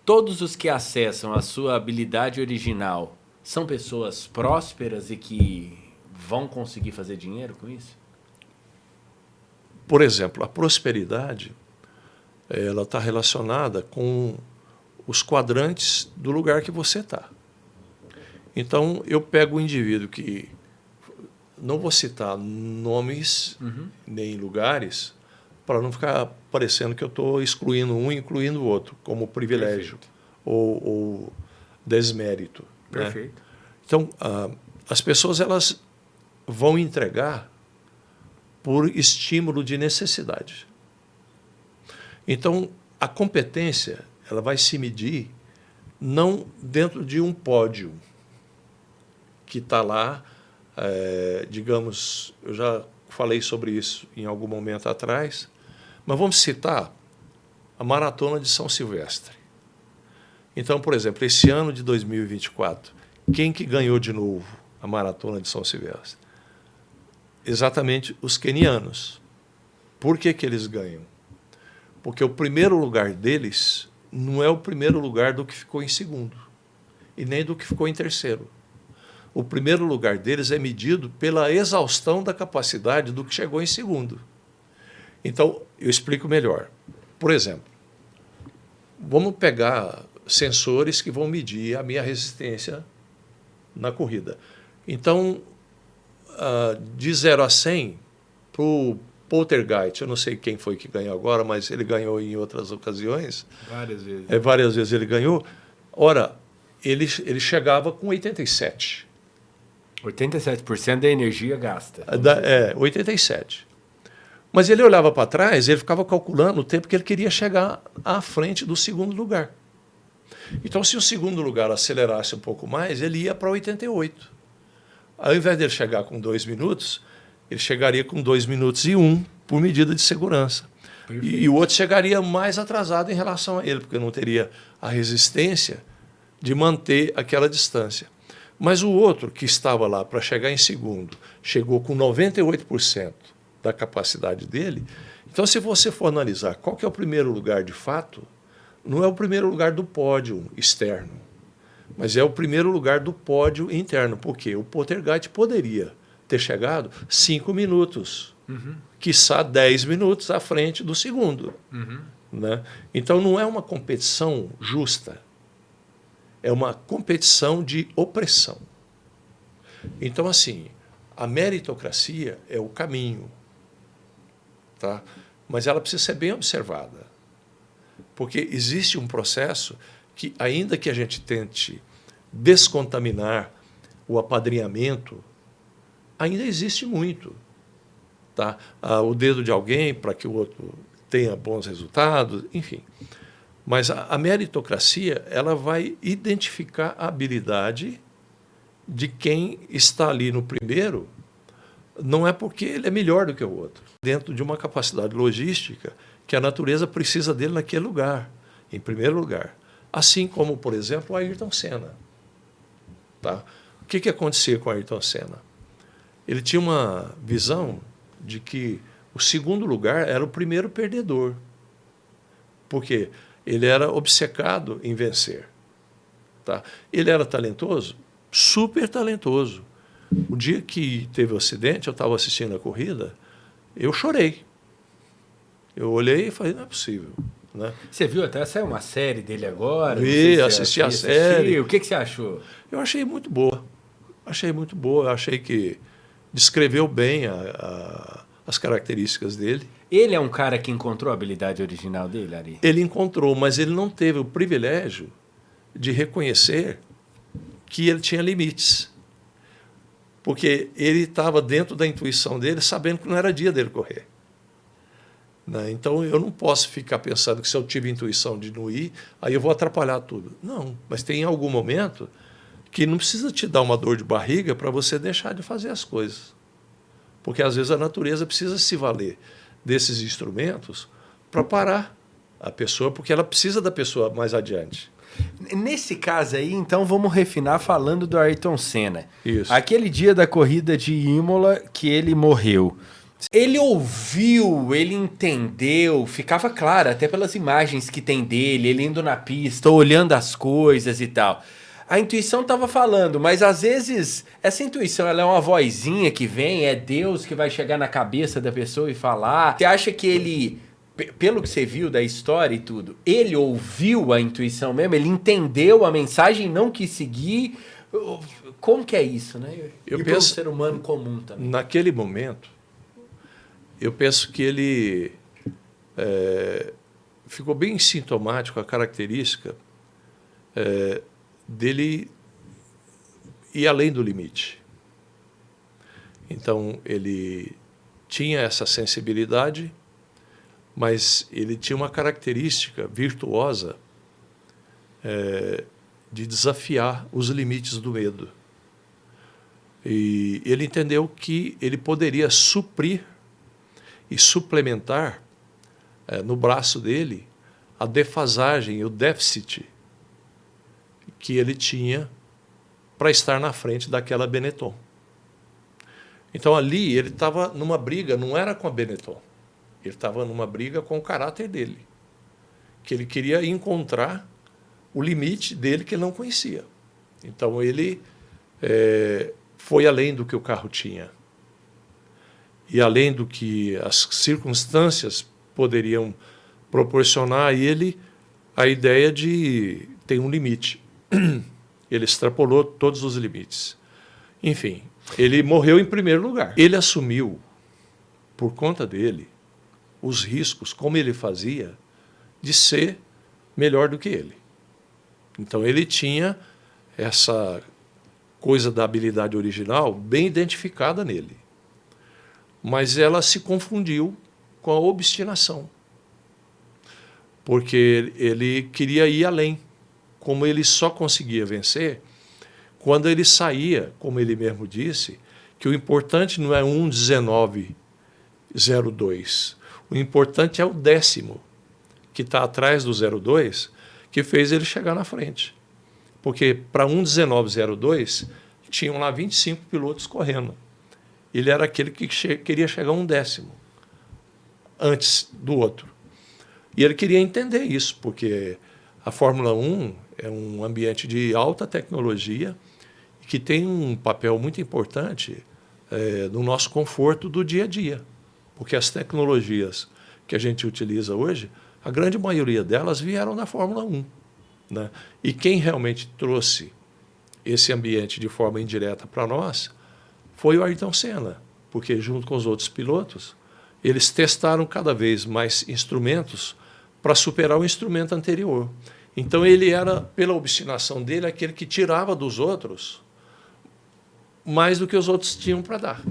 Todos os que acessam a sua habilidade original são pessoas prósperas e que vão conseguir fazer dinheiro com isso? Por exemplo, a prosperidade ela está relacionada com os quadrantes do lugar que você está. Então, eu pego o indivíduo que... Não vou citar nomes nem lugares para não ficar parecendo que eu estou excluindo um e incluindo o outro, como privilégio ou desmérito. Perfeito. Né? Então, as pessoas elas vão entregar por estímulo de necessidade. Então, a competência ela vai se medir não dentro de um pódio que está lá, digamos, eu já falei sobre isso em algum momento atrás, mas vamos citar a Maratona de São Silvestre. Então, por exemplo, esse ano de 2024, quem que ganhou de novo a Maratona de São Silvestre? Exatamente os quenianos. Por que que eles ganham? Porque o primeiro lugar deles não é o primeiro lugar do que ficou em segundo e nem do que ficou em terceiro. O primeiro lugar deles é medido pela exaustão da capacidade do que chegou em segundo. Então, eu explico melhor. Por exemplo, vamos pegar sensores que vão medir a minha resistência na corrida. Então, de 0 a 100, para o Poltergeist, eu não sei quem foi que ganhou agora, mas ele ganhou em outras ocasiões. Várias vezes. Várias vezes ele ganhou. Ora, ele chegava com 87. 87% da energia gasta. 87. Mas ele olhava para trás, ele ficava calculando o tempo que ele queria chegar à frente do segundo lugar. Então, se o segundo lugar acelerasse um pouco mais, ele ia para 88. Ao invés dele chegar com 2 minutos, ele chegaria com 2 minutos e 1 por medida de segurança. E o outro chegaria mais atrasado em relação a ele, porque não teria a resistência de manter aquela distância. Mas o outro, que estava lá para chegar em segundo, chegou com 98% da capacidade dele. Então, se você for analisar qual que é o primeiro lugar de fato, não é o primeiro lugar do pódio externo, mas é o primeiro lugar do pódio interno. Porque o Poltergeist poderia ter chegado 5 minutos, quiçá 10 minutos à frente do segundo. Né? Então, não é uma competição justa. É uma competição de opressão. Então, assim, a meritocracia é o caminho, tá? Mas ela precisa ser bem observada, porque existe um processo que, ainda que a gente tente descontaminar o apadrinhamento, ainda existe muito. Tá? O dedo de alguém para que o outro tenha bons resultados, enfim. Mas a meritocracia ela vai identificar a habilidade de quem está ali no primeiro, não é porque ele é melhor do que o outro, dentro de uma capacidade logística que a natureza precisa dele naquele lugar, em primeiro lugar. Assim como, por exemplo, o Ayrton Senna. Tá? O que acontecia com o Ayrton Senna? Ele tinha uma visão de que o segundo lugar era o primeiro perdedor, porque ele era obcecado em vencer. Tá? Ele era talentoso? Super talentoso. O dia que teve o acidente, eu estava assistindo a corrida, eu chorei. Eu olhei e falei, não é possível. Né? Você viu até saiu uma série dele agora? Assisti a série. O que você achou? Eu achei muito boa. Achei muito boa. Achei que descreveu bem as características dele. Ele é um cara que encontrou a habilidade original dele, Ari? Ele encontrou, mas ele não teve o privilégio de reconhecer que ele tinha limites. Porque ele estava dentro da intuição dele, sabendo que não era dia dele correr. Né? Então, eu não posso ficar pensando que se eu tive intuição de não ir, aí eu vou atrapalhar tudo. Não, mas tem algum momento que não precisa te dar uma dor de barriga para você deixar de fazer as coisas. Porque, às vezes, a natureza precisa se valer desses instrumentos para parar a pessoa, porque ela precisa da pessoa mais adiante. Nesse caso aí, então, vamos refinar falando do Ayrton Senna. Isso. Aquele dia da corrida de Imola que ele morreu. Ele ouviu, ele entendeu, ficava claro, até pelas imagens que tem dele, ele indo na pista, olhando as coisas e tal. A intuição estava falando, mas às vezes essa intuição ela é uma vozinha que vem, é Deus que vai chegar na cabeça da pessoa e falar. Você acha que ele, pelo que você viu da história e tudo, ele ouviu a intuição mesmo? Ele entendeu a mensagem e não quis seguir? Como que é isso, né? Eu e penso, para o ser humano comum também. Naquele momento, eu penso que ele ficou bem sintomático a característica dele ir além do limite. Então, ele tinha essa sensibilidade, mas ele tinha uma característica virtuosa de desafiar os limites do medo. E ele entendeu que ele poderia suprir e suplementar no braço dele a defasagem, o déficit que ele tinha para estar na frente daquela Benetton. Então ali ele estava numa briga, não era com a Benetton, ele estava numa briga com o caráter dele, que ele queria encontrar o limite dele que ele não conhecia. Então ele foi além do que o carro tinha e além do que as circunstâncias poderiam proporcionar a ele a ideia de ter um limite. Ele extrapolou todos os limites. Enfim, ele morreu em primeiro lugar. Ele assumiu, por conta dele, os riscos, como ele fazia, de ser melhor do que ele. Então ele tinha essa coisa da habilidade original bem identificada nele. Mas ela se confundiu com a obstinação, porque ele queria ir além. Como ele só conseguia vencer quando ele saía, como ele mesmo disse, que o importante não é 1:19:02. O importante é o 10º, que está atrás do 02, que fez ele chegar na frente. Porque para 1:19:02, tinham lá 25 pilotos correndo. Ele era aquele que queria chegar a 1/10 antes do outro. E ele queria entender isso, porque a Fórmula 1 é um ambiente de alta tecnologia que tem um papel muito importante no nosso conforto do dia a dia. Porque as tecnologias que a gente utiliza hoje, a grande maioria delas vieram da Fórmula 1. Né? E quem realmente trouxe esse ambiente de forma indireta para nós foi o Ayrton Senna, porque junto com os outros pilotos, eles testaram cada vez mais instrumentos para superar o instrumento anterior. Então ele era, pela obstinação dele, aquele que tirava dos outros mais do que os outros tinham para dar.